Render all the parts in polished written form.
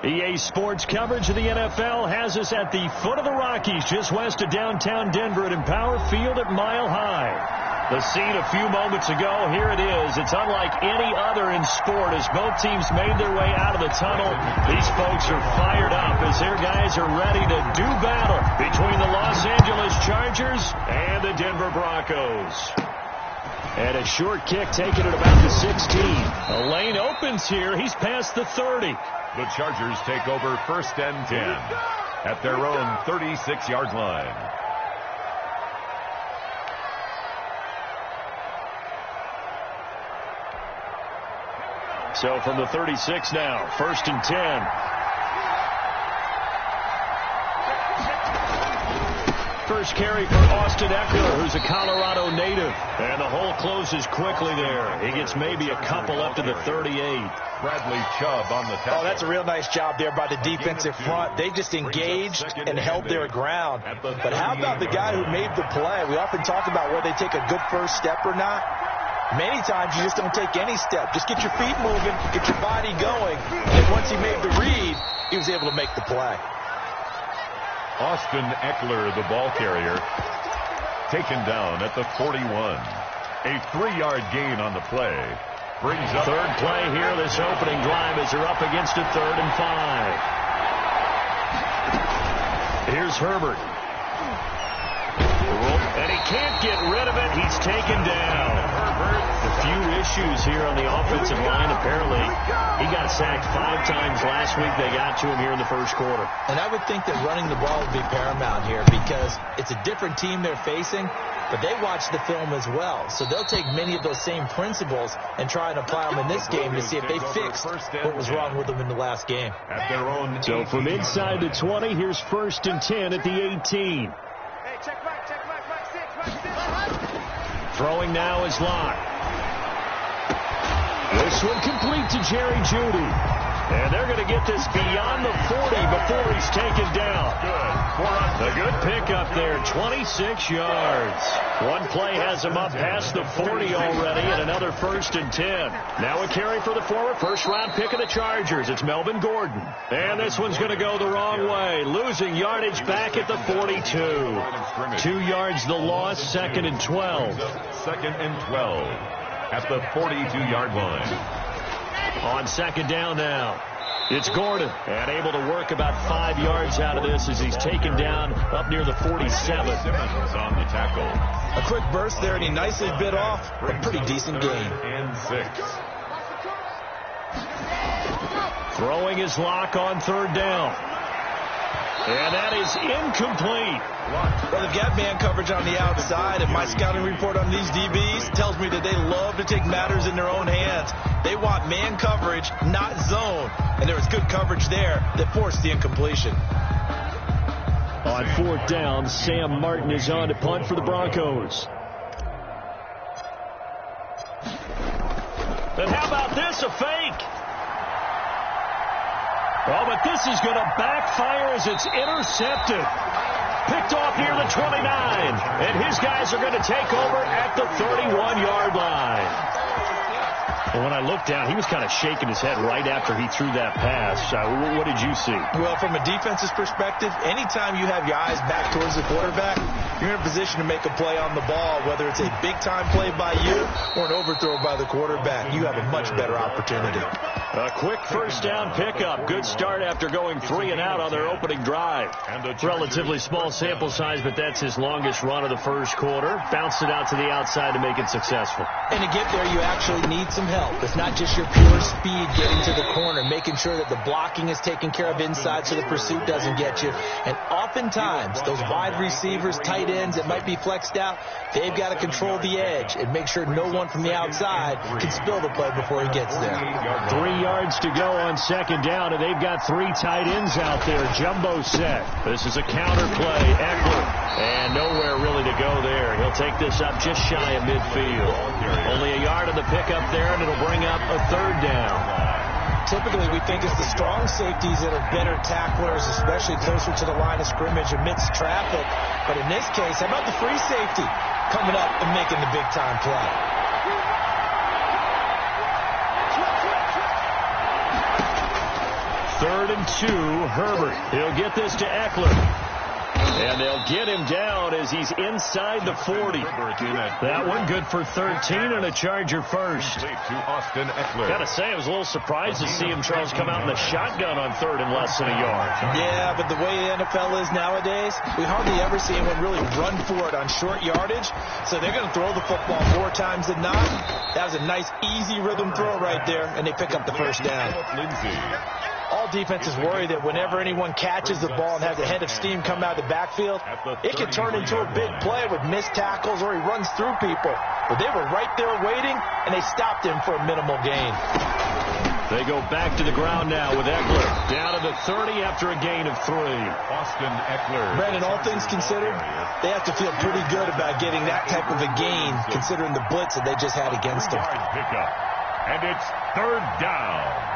EA Sports coverage of the NFL has us at the foot of the Rockies, just west of downtown Denver at Empower Field at Mile High. The scene a few moments ago, here it is. It's unlike any other in sport as both teams made their way out of the tunnel. These folks are fired up as their guys are ready to do battle between the Los Angeles Chargers and the Denver Broncos. And a short kick taken at about the 16. A lane opens here. He's past the 30. The Chargers take over 1st and 10 at their own 36-yard line. So from the 36 now, 1st and 10. First carry for Austin Eckler, who's a Colorado native. And the hole closes quickly there. He gets maybe a couple up to the 38. Bradley Chubb on the tackle. Oh, that's a real nice job there by the defensive front. They just engaged and held their ground. But how about the guy who made the play? We often talk about whether they take a good first step or not. Many times you just don't take any step. Just get your feet moving, get your body going. And once he made the read, he was able to make the play. Austin Eckler, the ball carrier, taken down at the 41. A 3-yard gain on the play. Brings up third play here, this opening drive as they're up against a 3rd and 5. Here's Herbert. And he can't get rid of it. He's taken down. Herbert, a few issues here on the offensive line. Apparently, he got sacked 5 times last week. They got to him here in the first quarter. And I would think that running the ball would be paramount here because it's a different team they're facing, but they watch the film as well. So they'll take many of those same principles and try and apply them in this game to see if they fixed what was wrong with them in the last game. At their own so from inside the 20, here's 1st and 10 at the 18. Throwing now is Locke. This one complete to Jerry Jeudy. And they're going to get this beyond the 40 before he's taken down. A good pickup there, 26 yards. One play has him up past the 40 already, and another 1st and 10. Now a carry for the former first-round pick of the Chargers. It's Melvin Gordon. And this one's going to go the wrong way, losing yardage back at the 42. 2 yards the loss, 2nd and 12. 2nd and 12 at the 42-yard line. On 2nd down now, it's Gordon, and able to work about 5 yards out of this as he's taken down up near the 47. Simmons on the tackle. A quick burst there, and he nicely bit off a pretty decent gain. And 6. Throwing his Lock on 3rd down. And that is incomplete. Well, they've got man coverage on the outside, and my scouting report on these DBs tells me that they love to take matters in their own hands. They want man coverage, not zone. And there was good coverage there that forced the incompletion. On 4th down, Sam Martin is on to punt for the Broncos. And how about this, a fake? Oh, but this is going to backfire as it's intercepted. Picked off near the 29. And his guys are going to take over at the 31-yard line. And when I looked down, he was kind of shaking his head right after he threw that pass. What did you see? Well, from a defense's perspective, anytime you have your eyes back towards the quarterback, you're in a position to make a play on the ball, whether it's a big-time play by you or an overthrow by the quarterback. You have a much better opportunity. A quick first down pickup. Good start after going 3 and out on their opening drive. Relatively small sample size, but that's his longest run of the first quarter. Bounced it out to the outside to make it successful. And to get there, you actually need some help. It's not just your pure speed getting to the corner, making sure that the blocking is taken care of inside so the pursuit doesn't get you. And oftentimes, those wide receivers, tight ends that might be flexed out, they've got to control the edge and make sure no one from the outside can spill the play before he gets there. 3 yards to go on 2nd down, and they've got 3 tight ends out there. Jumbo set. This is a counter play. Eckler. And nowhere really to go there. He'll take this up just shy of midfield. Only a yard on the pickup there, and it'll bring up a 3rd down. Typically, we think it's the strong safeties that are better tacklers, especially closer to the line of scrimmage amidst traffic. But in this case, how about the free safety coming up and making the big-time play? 3rd and 2, Herbert. He'll get this to Eckler. And they'll get him down as he's inside the 40. That one good for 13 and a Charger first. Gotta say, I was a little surprised to see him, Charles, come out in the shotgun on 3rd and less than a yard. Yeah, but the way the NFL is nowadays, we hardly ever see anyone really run for it on short yardage. So they're going to throw the football more times than not. That was a nice, easy rhythm throw right there, and they pick up the first down. All defenses worry that whenever anyone catches the ball and has a head of steam come out of the backfield, it can turn into a big play with missed tackles or he runs through people. But they were right there waiting, and they stopped him for a minimal gain. They go back to the ground now with Eckler. Down to the 30 after a gain of 3. Austin Eckler. Brandon, all things considered, they have to feel pretty good about getting that type of a gain, considering the blitz that they just had against them. Pickup. And it's 3rd down.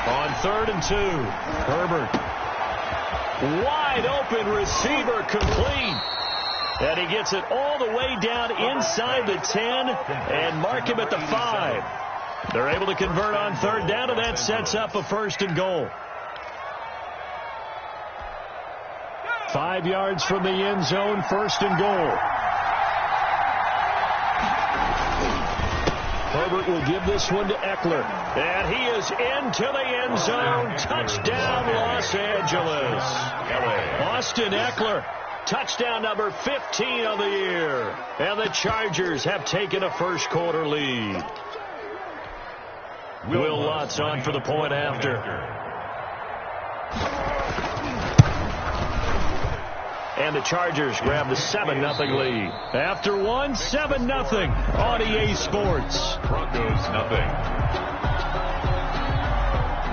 On 3rd and 2, Herbert. Wide open receiver, complete. And he gets it all the way down inside the 10 and mark him at the 5. They're able to convert on 3rd down, and that sets up a 1st and goal. 5 yards from the end zone, 1st and goal. Herbert will give this one to Eckler. And he is into the end zone. Touchdown, Los Angeles. Austin Eckler, touchdown number 15 of the year. And the Chargers have taken a first quarter lead. Will Lutz on for the point after. And the Chargers grab the 7-0 lead. After one, 7-0 on EA Sports. Broncos nothing.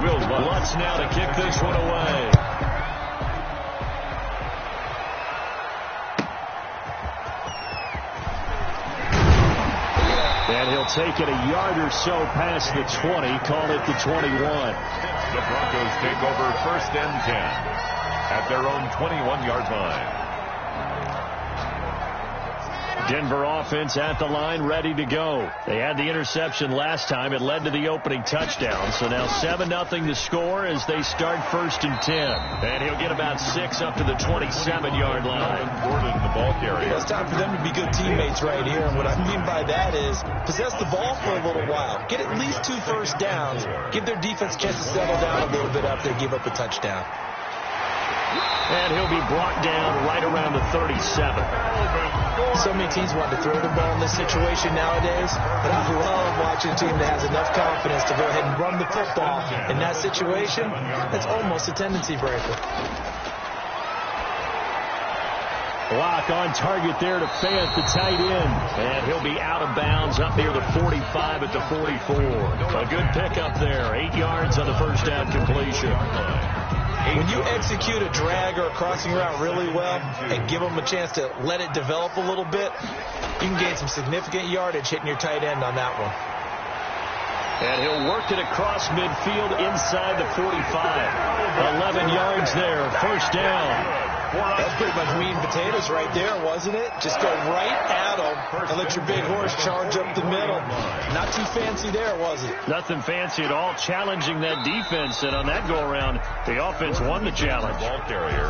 Will Lutz now to kick this one away. And he'll take it a yard or so past the 20, call it the 21. The Broncos take over 1st and 10. At their own 21-yard line. Denver offense at the line, ready to go. They had the interception last time. It led to the opening touchdown. So now 7-0 to score as they start 1st and 10. And he'll get about 6 up to the 27-yard line. Gordon, the ball carrier. It's time for them to be good teammates right here. And what I mean by that is possess the ball for a little while. Get at least 2 first downs. Give their defense a chance to settle down a little bit after they give up a touchdown. And he'll be brought down right around the 37. So many teams want to throw the ball in this situation nowadays, but I love watching a team that has enough confidence to go ahead and run the football. In that situation, that's almost a tendency breaker. Block on target there to Fant, the tight end. And he'll be out of bounds up near the 45 at the 44. A good pickup there. 8 yards on the first down completion. When you execute a drag or a crossing route really well and give them a chance to let it develop a little bit, you can gain some significant yardage hitting your tight end on that one. And he'll work it across midfield inside the 45. 11 yards there, first down. That's pretty much meat and potatoes right there, wasn't it? Just go right at them and let your big horse charge up the middle. Not too fancy there, was it? Nothing fancy at all, challenging that defense. And on that go-around, the offense won the challenge. Ball carrier.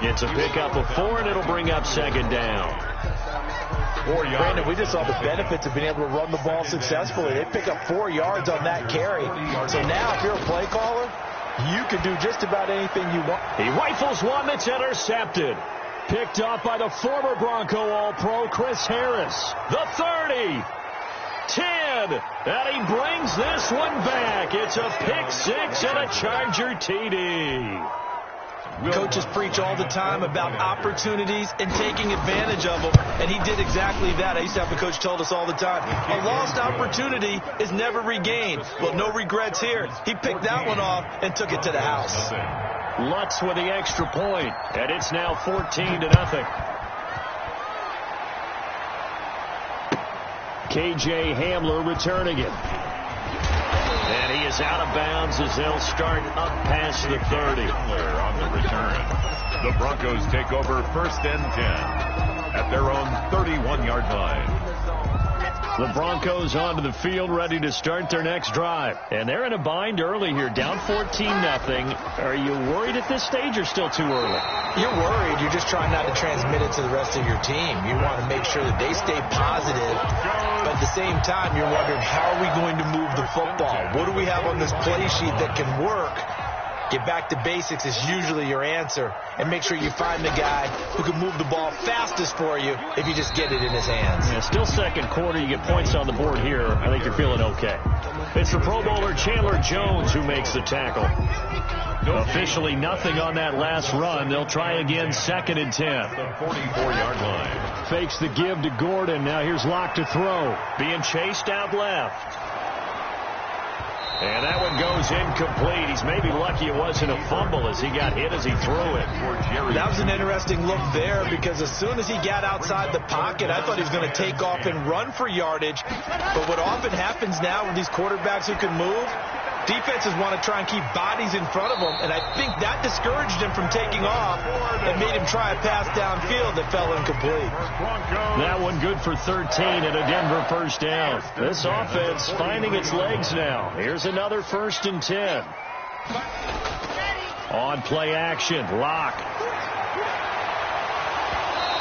It's a pickup of 4, and it'll bring up 2nd down. Brandon, we just saw the benefits of being able to run the ball successfully. They pick up 4 yards on that carry. So now, if you're a play caller, you can do just about anything you want. He rifles one that's intercepted. Picked up by the former Bronco All-Pro, Chris Harris. The 30. 10. And he brings this one back. It's a pick 6 and a Charger TD. Coaches preach all the time about opportunities and taking advantage of them, and he did exactly that. I used to have a coach told us all the time, a lost opportunity is never regained. Well, no regrets here. He picked that one off and took it to the house. Lutz with the extra point, and it's now 14-0. KJ Hamler returning it. And he is out of bounds as they'll start up past the 30. On the return. The Broncos take over 1st and 10 at their own 31-yard line. The Broncos onto the field, ready to start their next drive. And they're in a bind early here, down 14-0. Are you worried at this stage or still too early? You're worried. You're just trying not to transmit it to the rest of your team. You want to make sure that they stay positive. But at the same time, you're wondering, how are we going to move the football? What do we have on this play sheet that can work? Get back to basics is usually your answer. And make sure you find the guy who can move the ball fastest for you if you just get it in his hands. Yeah, still second quarter. You get points on the board here. I think you're feeling okay. It's the Pro Bowler Chandler Jones who makes the tackle. Officially nothing on that last run. They'll try again, 2nd and 10. The 44-yard line. Fakes the give to Gordon. Now here's Locke to throw. Being chased out left. And that one goes incomplete. He's maybe lucky it wasn't a fumble as he got hit as he threw it. That was an interesting look there because as soon as he got outside the pocket, I thought he was going to take off and run for yardage. But what often happens now with these quarterbacks who can move, defenses want to try and keep bodies in front of them, and I think that discouraged him from taking off and made him try a pass downfield that fell incomplete. That one good for 13 and a Denver first down. This offense finding its legs now. Here's another 1st and 10. On play action, Locke.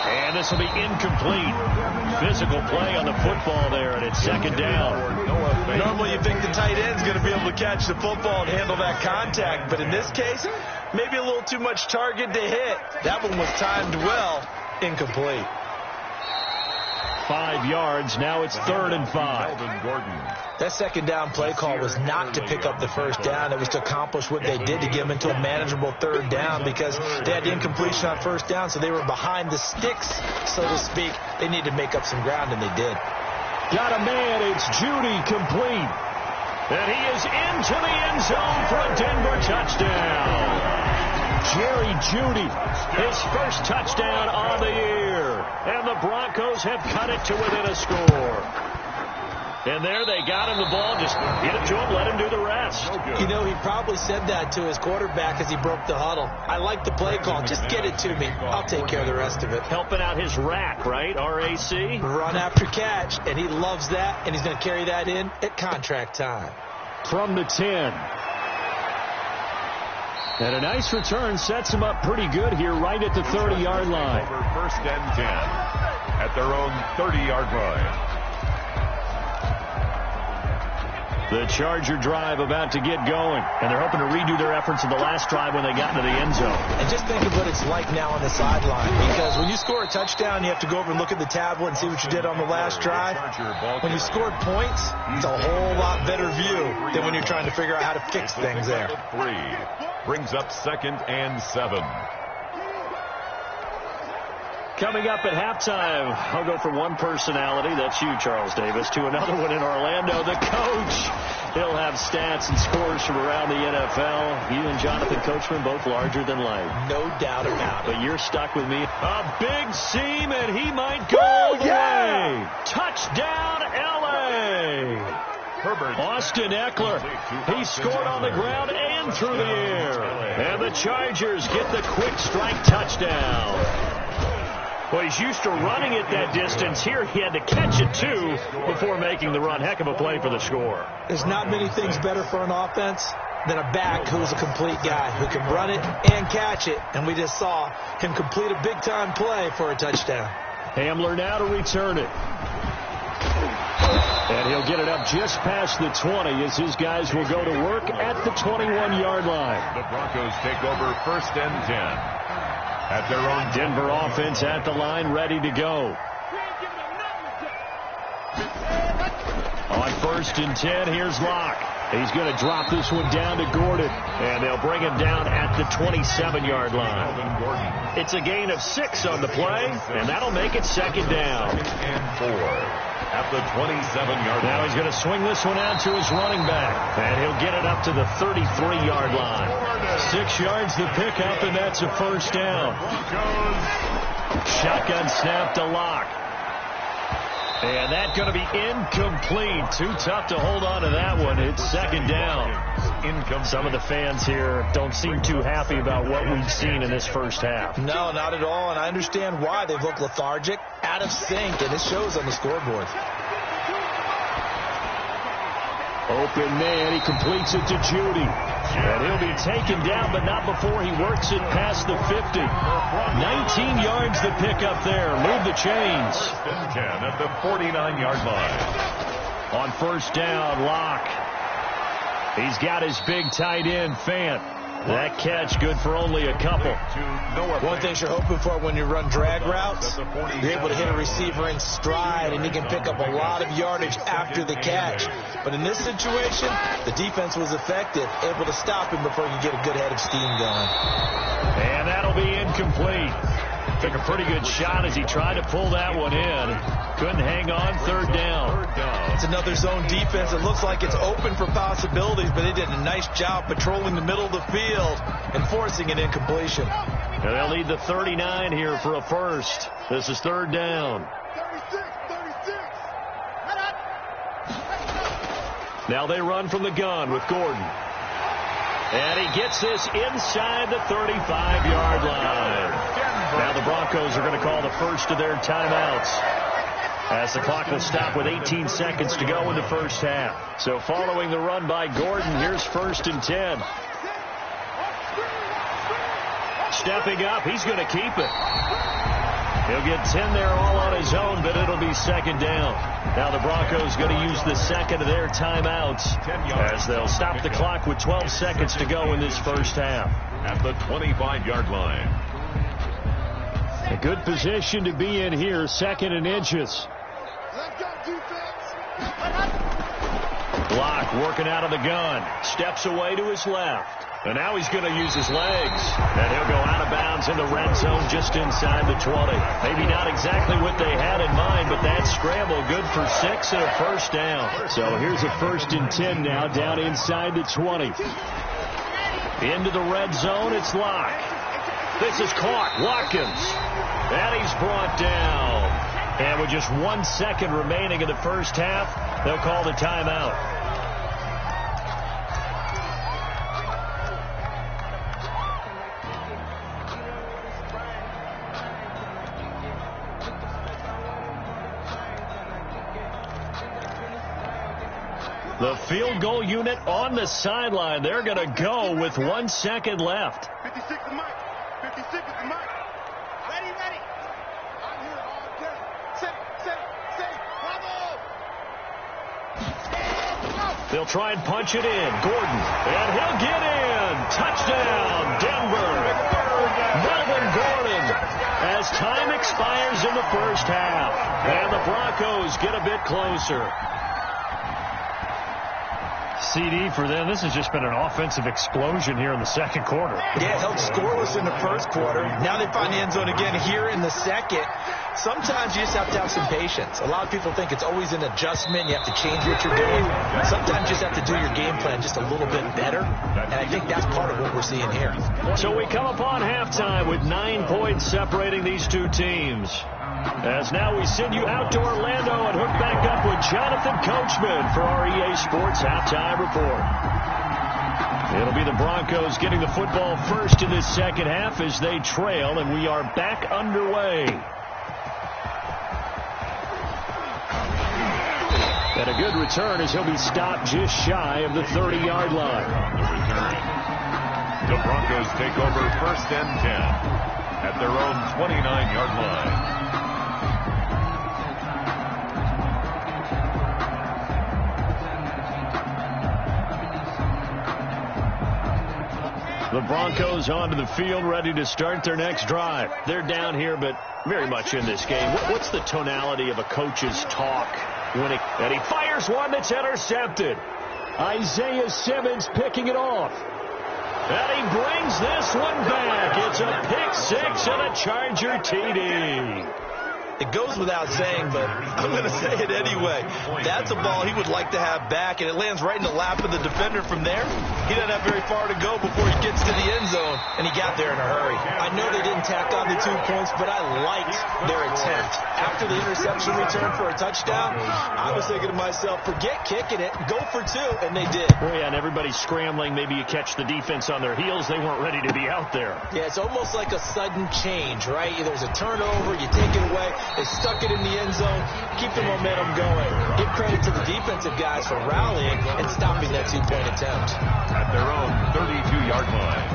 And this will be incomplete. Physical play on the football there, and it's 2nd down. Normally you think the tight end's going to be able to catch the football and handle that contact, but in this case, maybe a little too much target to hit. That one was timed well, incomplete. 5 yards, now it's 3rd and 5. That 2nd down play call was not to pick up the 1st down. It was to accomplish what they did to get them into a manageable 3rd down because they had the incompletion on 1st down, so they were behind the sticks, so to speak. They needed to make up some ground, and they did. Got a man, it's Judy, complete. And he is into the end zone for a Denver touchdown. Jerry Jeudy, his first touchdown on the year. And the Broncos have cut it to within a score. And there they got him the ball. Just get it to him, let him do the rest. You know, he probably said that to his quarterback as he broke the huddle. I like the play call. Just get it to me. I'll take care of the rest of it. Helping out his rack, right? R-A-C? Run after catch. And he loves that, and he's going to carry that in at contract time. From the 10. And a nice return sets him up pretty good here right at the 30-yard line. Over 1st and 10 at their own 30-yard line. The Charger drive about to get going, and they're hoping to redo their efforts of the last drive when they got into the end zone. And just think of what it's like now on the sideline, because when you score a touchdown, you have to go over and look at the tablet and see what you did on the last drive. When you scored points, it's a whole lot better view than when you're trying to figure out how to fix things there. 3 brings up 2nd and 7. Coming up at halftime, I'll go from one personality, that's you, Charles Davis, to another one in Orlando, the coach. He'll have stats and scores from around the NFL. You and Jonathan Coachman both larger than life. No doubt about it. But you're stuck with me. A big seam, and he might go all the way. Touchdown, L.A. Austin Eckler, he scored on the ground and through the air. And the Chargers get the quick strike touchdown. Well, he's used to running it that distance. Here he had to catch it, too, before making the run. Heck of a play for the score. There's not many things better for an offense than a back who's a complete guy who can run it and catch it. And we just saw him complete a big-time play for a touchdown. Hamler now to return it. And he'll get it up just past the 20 as his guys will go to work at the 21-yard line. The Broncos take over 1st and 10. At their own Denver offense at the line, ready to go. On 1st and 10, here's Locke. He's going to drop this one down to Gordon. And they'll bring him down at the 27-yard line. It's a gain of 6 on the play, and that'll make it 2nd down. And 4 at the 27-yard line. Now he's going to swing this one out to his running back. And he'll get it up to the 33-yard line. 6 yards to pick up, and that's a 1st down. Shotgun snap to Locke. And that's going to be incomplete. Too tough to hold on to that one. It's second down. Some of the fans here don't seem too happy about what we've seen in this first half. No, not at all, and I understand why. They've looked lethargic, out of sync, and it shows on the scoreboard. Open man, he completes it to Judy. And he'll be taken down, but not before he works it past the 50. 19 yards to pick up there. Move the chains. 10 at the 49-yard line. On first down, Locke. He's got his big tight end, Fant. That catch good for only a couple. One thing you're hoping for when you run drag routes, you're able to hit a receiver in stride, and he can pick up a lot of yardage after the catch. But in this situation, the defense was effective, able to stop him before you get a good head of steam going. And that'll be incomplete. Took a pretty good shot as he tried to pull that one in. Couldn't hang on. Third down. It's another zone defense. It looks like it's open for possibilities, but they did a nice job patrolling the middle of the field and forcing an incompletion. And they'll need the 39 here for a first. This is third down. 36. Now they run from the gun with Gordon. And he gets this inside the 35-yard line. Now the Broncos are going to call the first of their timeouts, as the clock will stop with 18 seconds to go in the first half. So following the run by Gordon, here's first and 10. Stepping up, he's going to keep it. He'll get 10 there all on his own, but it'll be second down. Now the Broncos going to use the second of their timeouts, as they'll stop the clock with 12 seconds to go in this first half. At the 25-yard line. A good position to be in here, second and inches. Let's go, defense. Block working out of the gun. Steps away to his left. And now he's going to use his legs. And he'll go out of bounds in the red zone just inside the 20. Maybe not exactly what they had in mind, but that scramble good for 6 and a first down. So here's a first and 10 now down inside the 20. Into the red zone, it's Locke. This is caught. Watkins. And he's brought down. And with just 1 second remaining in the first half, they'll call the timeout. The field goal unit on the sideline. They're going to go with 1 second left. 56 is Mike. 56 is Mike. Ready. I'm here all day. Set it. Bravo. They'll try and punch it in. Gordon. And he'll get in. Touchdown, Denver. Melvin Gordon. As time expires in the first half. And the Broncos get a bit closer. CD for them. This has just been an offensive explosion here in the second quarter. Yeah, held scoreless in the first quarter. Now they find the end zone again here in the second. Sometimes you just have to have some patience. A lot of people think it's always an adjustment. You have to change what you're doing. Sometimes you just have to do your game plan just a little bit better. And I think that's part of what we're seeing here. So we come upon halftime with 9 points separating these two teams. As now we send you out to Orlando and hook back up with Jonathan Coachman for our EA Sports Halftime Report. It'll be the Broncos getting the football first in this second half as they trail, and we are back underway. And a good return as he'll be stopped just shy of the 30-yard line. The Broncos take over first and 10 at their own 29-yard line. The Broncos onto the field, ready to start their next drive. They're down here, but very much in this game. What's the tonality of a coach's talk? And he fires one that's intercepted. Isaiah Simmons picking it off. And he brings this one back. It's a pick six and a Charger TD. It goes without saying, but I'm going to say it anyway. That's a ball he would like to have back, and it lands right in the lap of the defender from there. He doesn't have very far to go before he gets to the end zone, and he got there in a hurry. I know they didn't tack on the 2 points, but I liked their attempt. After the interception return for a touchdown, I was thinking to myself, forget kicking it, go for 2, and they did. Oh, yeah, and everybody's scrambling. Maybe you catch the defense on their heels. They weren't ready to be out there. Yeah, it's almost like a sudden change, right? There's a turnover, you take it away, they stuck it in the end zone, keep the momentum going. Give credit to the defensive guys for rallying and stopping that 2-point attempt. At their own 32-yard line.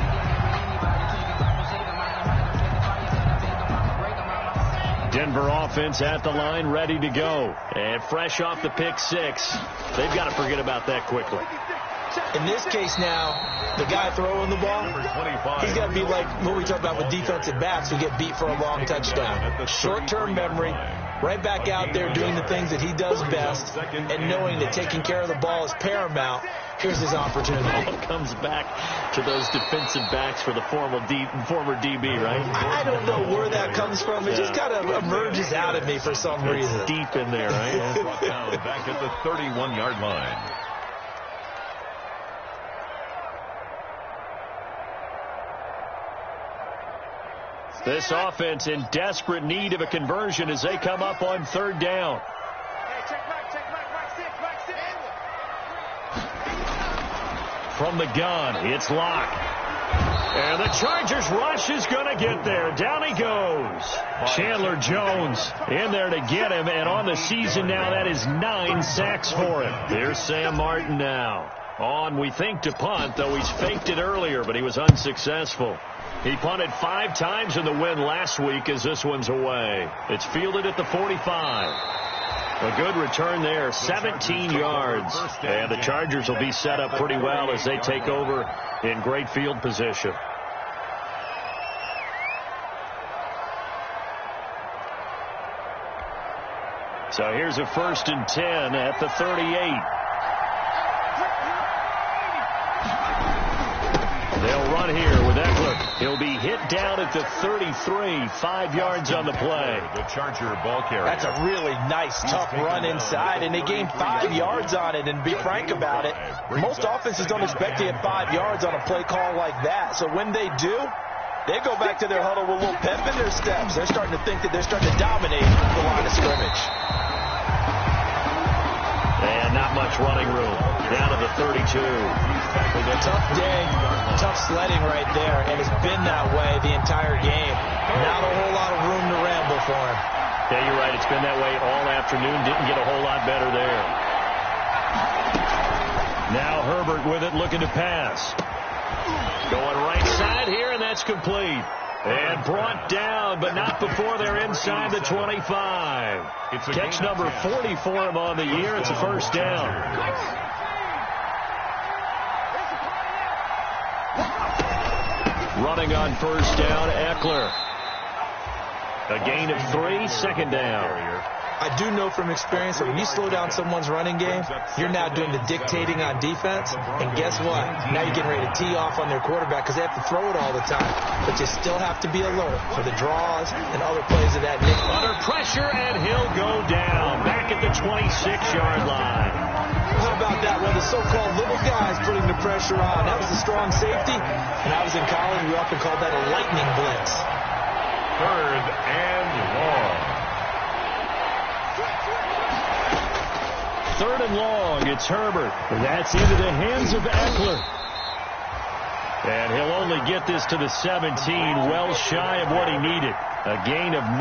Denver offense at the line, ready to go. And fresh off the pick 6. They've got to forget about that quickly. In this case now, the guy throwing the ball, he's got to be like what we talk about with defensive backs who get beat for a long touchdown. Short-term memory, right back out there doing the things that he does best, and knowing that taking care of the ball is paramount. Here's his opportunity. It comes back to those defensive backs for the former DB, right? I don't know where that comes from. It just kind of emerges out of me for some reason. Deep in there, right? Brought down back at the 31-yard line. This offense in desperate need of a conversion as they come up on 3rd down. From the gun, it's Locke. And the Chargers rush is going to get there. Down he goes. Chandler Jones in there to get him. And on the season now, that is 9 sacks for him. Here's Sam Martin now. On, we think, to punt, though he's faked it earlier, but he was unsuccessful. He punted 5 times in the win last week as this one's away. It's fielded at the 45. A good return there, 17 yards. And the Chargers will be set up pretty well as they take over in great field position. So here's a 1st and 10 at the 38. They'll run here with Eckler. He'll be hit down at the 33, 5 yards on the play. The Charger ball carrier. That's a really nice, tough run inside, and they gained 5 yards on it. And be frank about it, most offenses don't expect to get 5 yards on a play call like that. So when they do, they go back to their huddle with a little pep in their steps. They're starting to think that they're starting to dominate the line of scrimmage. And not much running room. Down to the 32. Tough day, tough sledding right there, and it's been that way the entire game. Not a whole lot of room to ramble for him. Yeah, you're right. It's been that way all afternoon. Didn't get a whole lot better there. Now Herbert with it, looking to pass. Going right side here, and that's complete. And brought down, but not before they're inside the 25. Catch number 40 for him on the year. It's a 1st down. Running on 1st down, Eckler. A gain of 3, 2nd down. I do know from experience that when you slow down someone's running game, you're now doing the dictating on defense. And guess what? Now you're getting ready to tee off on their quarterback because they have to throw it all the time. But you still have to be alert for the draws and other plays of that nature. Under pressure, and he'll go down. Back at the 26-yard line. How about that? Well, the so-called little guys putting the pressure on. That was a strong safety. And I was in college, we often called that a lightning blitz. 3rd and long. 3rd and long, it's Herbert. That's into the hands of Eckler. And he'll only get this to the 17, well shy of what he needed. A gain of 9,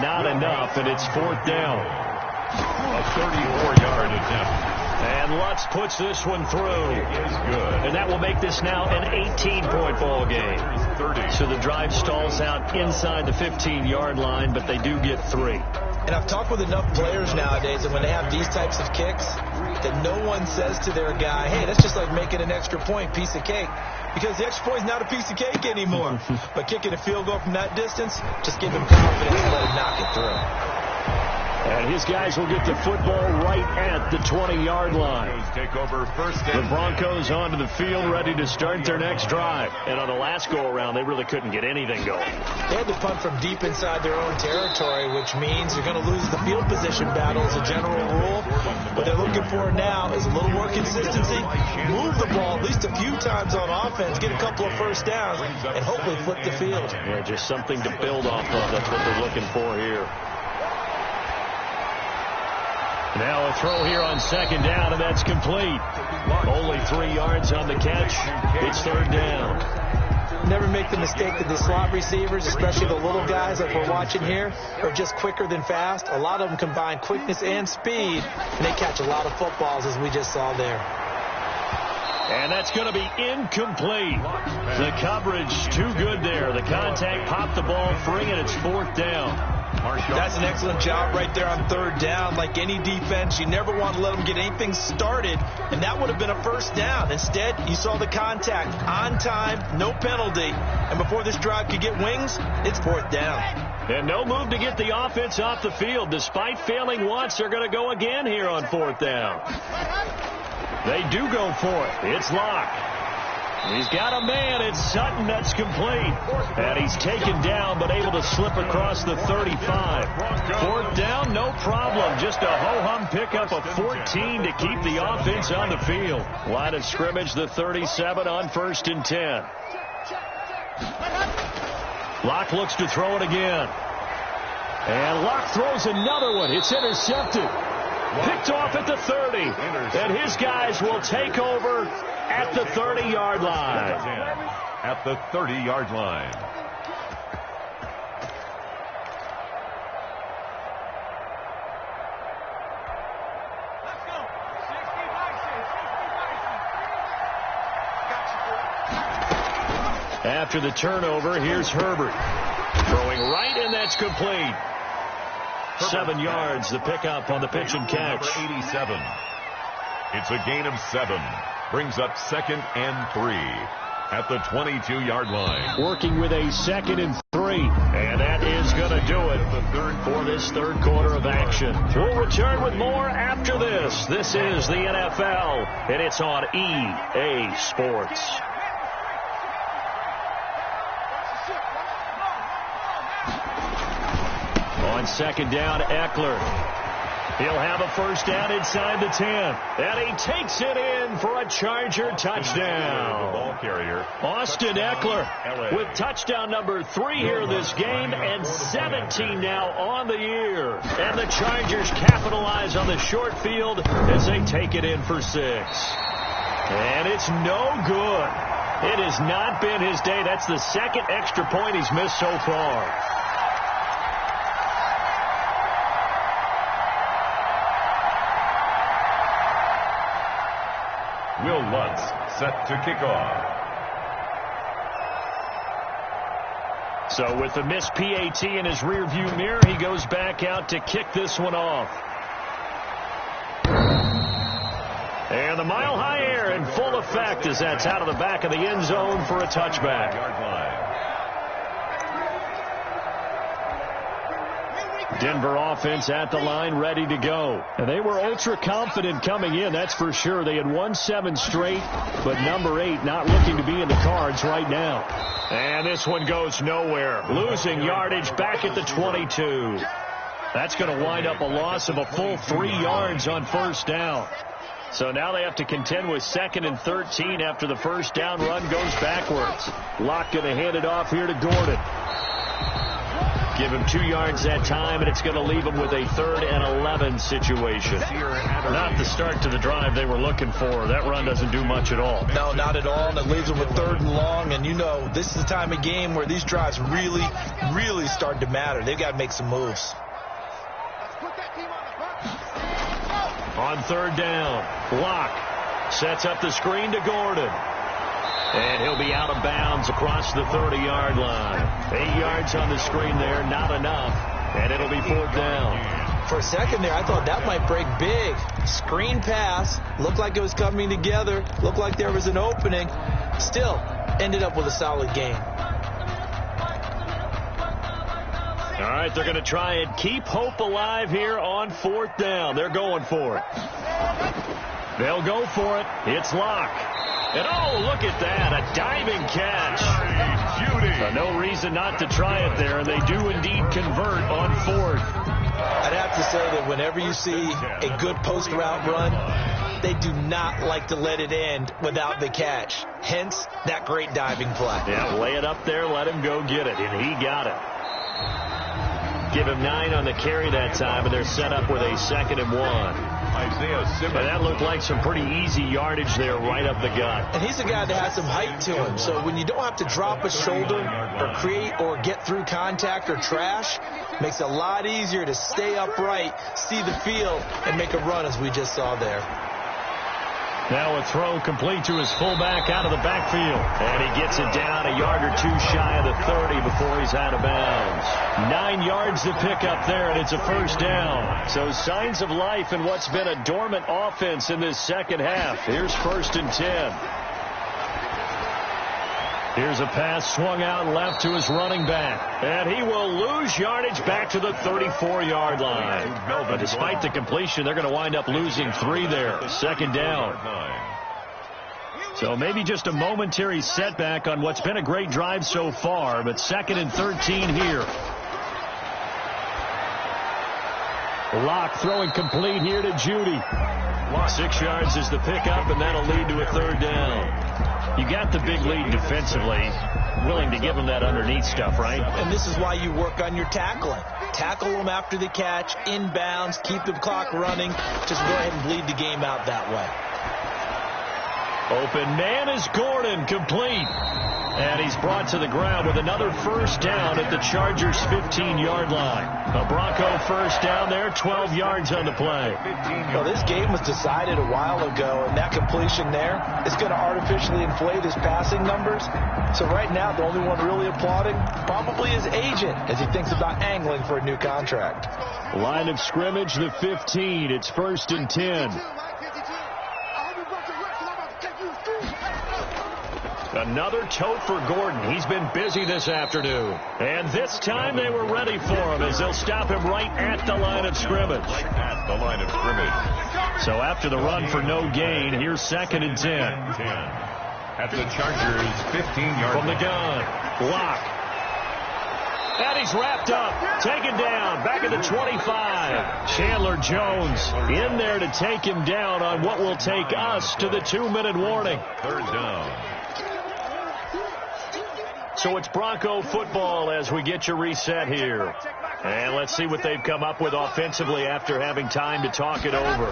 not enough, and it's 4th down. A 34-yard attempt. And Lutz puts this one through. Is good. And that will make this now an 18-point ball game. 30. So the drive stalls out inside the 15-yard line, but they do get 3. And I've talked with enough players nowadays that when they have these types of kicks, that no one says to their guy, hey, that's just like making an extra point, piece of cake. Because the extra point is not a piece of cake anymore. But kicking a field goal from that distance, just give him confidence and let him knock it through. And his guys will get the football right at the 20-yard line. Take over first. The Broncos onto the field, ready to start their next drive. And on the last go-around, they really couldn't get anything going. They had to punt from deep inside their own territory, which means you're going to lose the field position battle as a general rule. What they're looking for now is a little more consistency, move the ball at least a few times on offense, get a couple of first downs, and hopefully flip the field. Yeah, just something to build off of. That's what they're looking for here. Now a throw here on second down, and that's complete. Only 3 yards on the catch. It's third down. Never make the mistake that the slot receivers, especially the little guys like we're watching here, are just quicker than fast. A lot of them combine quickness and speed, and they catch a lot of footballs, as we just saw there. And that's going to be incomplete. The coverage too good there. The contact popped the ball free, and it's fourth down. That's an excellent job right there on third down. Like any defense, you never want to let them get anything started, and that would have been a first down. Instead, you saw the contact on time, no penalty, and before this drive could get wings, it's fourth down. And no move to get the offense off the field. Despite failing once, they're going to go again here on fourth down. They do go for it. It's Locke. He's got a man. It's Sutton. That's complete. And he's taken down, but able to slip across the 35. Fourth down, no problem. Just a ho-hum pickup of 14 to keep the offense on the field. Line of scrimmage, the 37 on 1st and 10. Locke looks to throw it again. And Locke throws another one. It's intercepted. Picked off at the 30. And his guys will take over at the 30-yard line. At the 30-yard line. After the turnover, here's Herbert. Throwing right, and that's complete. 7 yards, the pickup on the pitch and catch. 87. It's a gain of 7. Brings up 2nd and 3 at the 22-yard line. Working with a 2nd and 3. And that is going to do it for this third quarter of action. We'll return with more after this. This is the NFL, and it's on EA Sports. On second down, Eckler. He'll have a first down inside the 10. And he takes it in for a Charger touchdown. Ball carrier Austin Eckler with touchdown number 3 here this game, and 17 now on the year. And the Chargers capitalize on the short field as they take it in for 6. And it's no good. It has not been his day. That's the 2nd extra point he's missed so far. Will Lutz set to kick off. So with the missed PAT in his rearview mirror, he goes back out to kick this one off. And the mile-high air in full effect as that's out of the back of the end zone for a touchback. Denver offense at the line, ready to go. And they were ultra confident coming in, that's for sure. They had won 7 straight, but number 8 not looking to be in the cards right now. And this one goes nowhere. Losing yardage back at the 22. That's going to wind up a loss of a full 3 yards on first down. So now they have to contend with 2nd and 13 after the first down run goes backwards. Locke going to hand it off here to Gordon. Give him 2 yards that time, and it's going to leave him with a 3rd and 11 situation. Not the start to the drive they were looking for. That run doesn't do much at all. No, not at all, and it leaves them with 3rd and long. And, you know, this is the time of game where these drives really, really start to matter. They've got to make some moves. On 3rd down, Locke sets up the screen to Gordon. And he'll be out of bounds across the 30-yard line. 8 yards on the screen there, not enough. And it'll be 4th down. For a second there, I thought that might break big. Screen pass. Looked like it was coming together. Looked like there was an opening. Still, ended up with a solid game. All right, they're going to try and keep hope alive here on 4th down. They're going for it. They'll go for it. It's Locke. And, oh, look at that, a diving catch. No reason not to try it there, and they do indeed convert on 4th. I'd have to say that whenever you see a good post route run, they do not like to let it end without the catch. Hence, that great diving play. Yeah, lay it up there, let him go get it, and he got it. Give him 9 on the carry that time, and they're set up with a 2nd and 1. And that looked like some pretty easy yardage there right up the gut. And he's a guy that has some height to him, so when you don't have to drop a shoulder or create or get through contact or trash, makes it a lot easier to stay upright, see the field, and make a run as we just saw there. Now a throw complete to his fullback out of the backfield. And he gets it down a yard or two shy of the 30 before he's out of bounds. 9 yards to pick up there, and it's a 1st down. So signs of life in what's been a dormant offense in this second half. Here's 1st and 10. Here's a pass swung out left to his running back. And he will lose yardage back to the 34-yard line. But despite the completion, they're going to wind up losing 3 there. 2nd down. So maybe just a momentary setback on what's been a great drive so far. But 2nd and 13 here. Locke throwing complete here to Judy. 6 yards is the pickup, and that'll lead to a 3rd down. You got the big lead defensively, willing to give them that underneath stuff, right? And this is why you work on your tackling. Tackle them after the catch, inbounds, keep the clock running. Just go ahead and bleed the game out that way. Open man is Gordon, complete. And he's brought to the ground with another 1st down at the Chargers' 15-yard line. A Bronco 1st down there, 12 yards on the play. Well, this game was decided a while ago, and that completion there is going to artificially inflate his passing numbers. So right now, the only one really applauding probably his agent as he thinks about angling for a new contract. Line of scrimmage, the 15. It's 1st and 10. Another tote for Gordon. He's been busy this afternoon. And this time they were ready for him as they'll stop him right at the line of scrimmage. So after the run for no gain, here's 2nd and 10. At the Chargers' 15-yard from the gun. Locke. And he's wrapped up. Taken down. Back at the 25. Chandler Jones in there to take him down on what will take us to the 2-minute warning. 3rd down. So it's Bronco football as we get you reset here. And let's see what they've come up with offensively after having time to talk it over.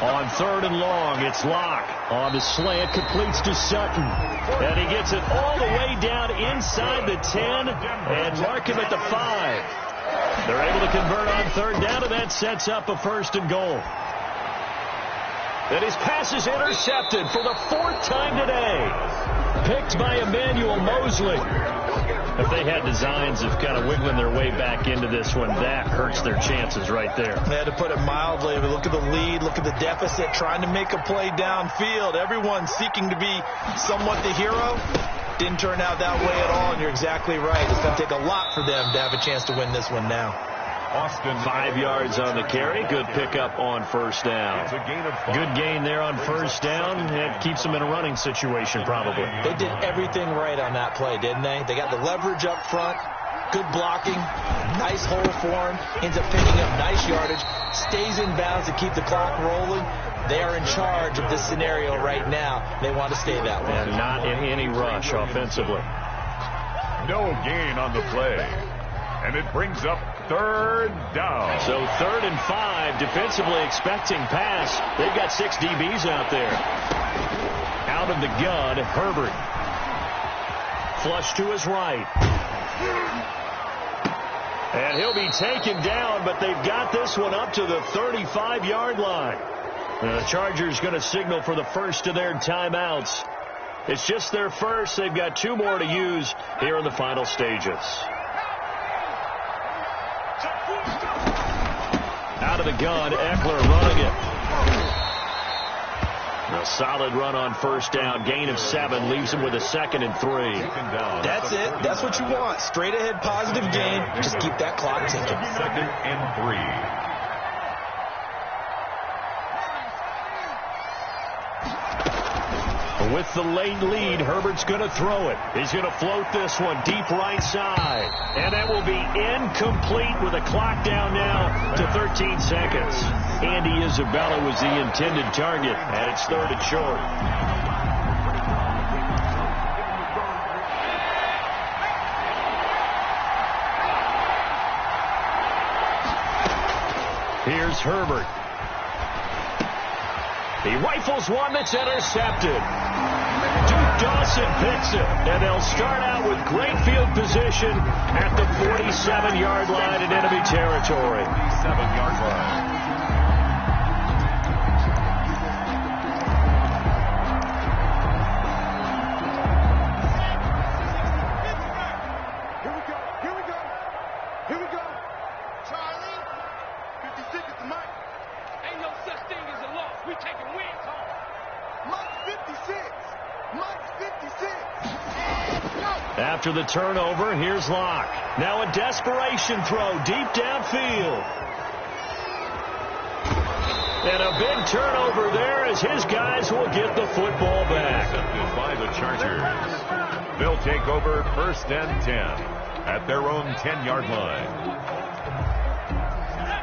On 3rd and long, it's Locke. On the slant, completes to Sutton. And he gets it all the way down inside the 10 and mark him at the 5. They're able to convert on 3rd down, and that sets up a 1st and goal. And his pass is intercepted for the 4th time today. Picked by Emmanuel Mosley. If they had designs of kind of wiggling their way back into this one, that hurts their chances right there. They had to put it mildly. Look at the lead, look at the deficit, trying to make a play downfield. Everyone seeking to be somewhat the hero. Didn't turn out that way at all, and you're exactly right. It's going to take a lot for them to have a chance to win this one now. Austin, 5 yards on the carry. Good pickup on 1st down. It's a gain of 5. Good gain there on 1st down. It keeps them in a running situation probably. They did everything right on that play, didn't they? They got the leverage up front, good blocking, nice hole for him, ends up picking up nice yardage, stays in bounds to keep the clock rolling. They are in charge of this scenario right now. They want to stay that way. And not in any rush offensively. No gain on the play. And it brings up 3rd down. So 3rd and 5, defensively expecting pass. They've got 6 DBs out there. Out of the gun, Herbert. Flush to his right. And he'll be taken down, but they've got this one up to the 35-yard line. The Chargers going to signal for the first of their timeouts. It's just their first. They've got 2 more to use here in the final stages. Out of the gun, Eckler running it. They'll Solid run on first down. Gain of 7 leaves him with a 2nd and 3. That's it. That's what you want. Straight ahead positive gain. Just keep that clock ticking. 2nd and 3. With the late lead, Herbert's going to throw it. He's going to float this one deep right side. And that will be incomplete with a clock down now to 13 seconds. Andy Isabella was the intended target, and it's 3rd and short. Here's Herbert. He rifles one that's intercepted. Duke Dawson picks it, and they'll start out with great field position at the 47-yard line in enemy territory. 47-yard line. Here we go. Charlie, 56 is the mic. Ain't no such thing as a loss. We taking wins home. Mike's 56. Mike's 56. After the turnover, here's Locke. Now a desperation throw deep downfield. And a big turnover there as his guys will get the football back. By the Chargers. They'll take over 1st and 10 at their own 10-yard line.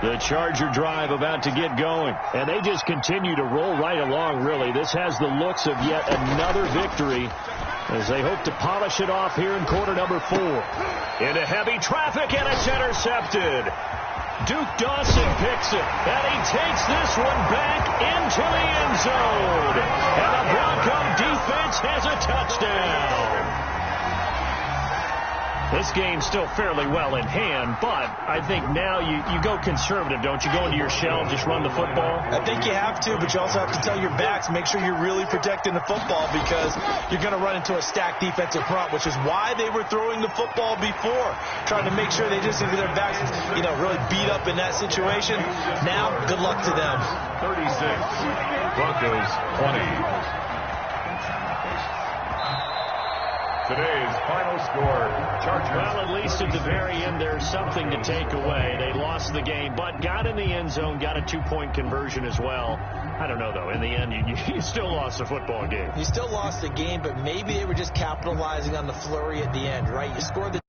The Charger drive about to get going, and they just continue to roll right along, really. This has the looks of yet another victory as they hope to polish it off here in quarter number 4. Into heavy traffic, and it's intercepted. Duke Dawson picks it, and he takes this one back into the end zone. And the Bronco defense has a touchdown. This game's still fairly well in hand, but I think now you go conservative, don't you? Go into your shell and just run the football? I think you have to, but you also have to tell your backs, make sure you're really protecting the football because you're going to run into a stacked defensive front, which is why they were throwing the football before, trying to make sure they just get their backs, really beat up in that situation. Now, good luck to them. 36, Broncos 20. Today's final score, Chargers. Well, at least at the very end, there's something to take away. They lost the game, but got in the end zone, got a 2-point conversion as well. I don't know, though. In the end, you still lost the football game. You still lost the game, but maybe they were just capitalizing on the flurry at the end, right? You scored the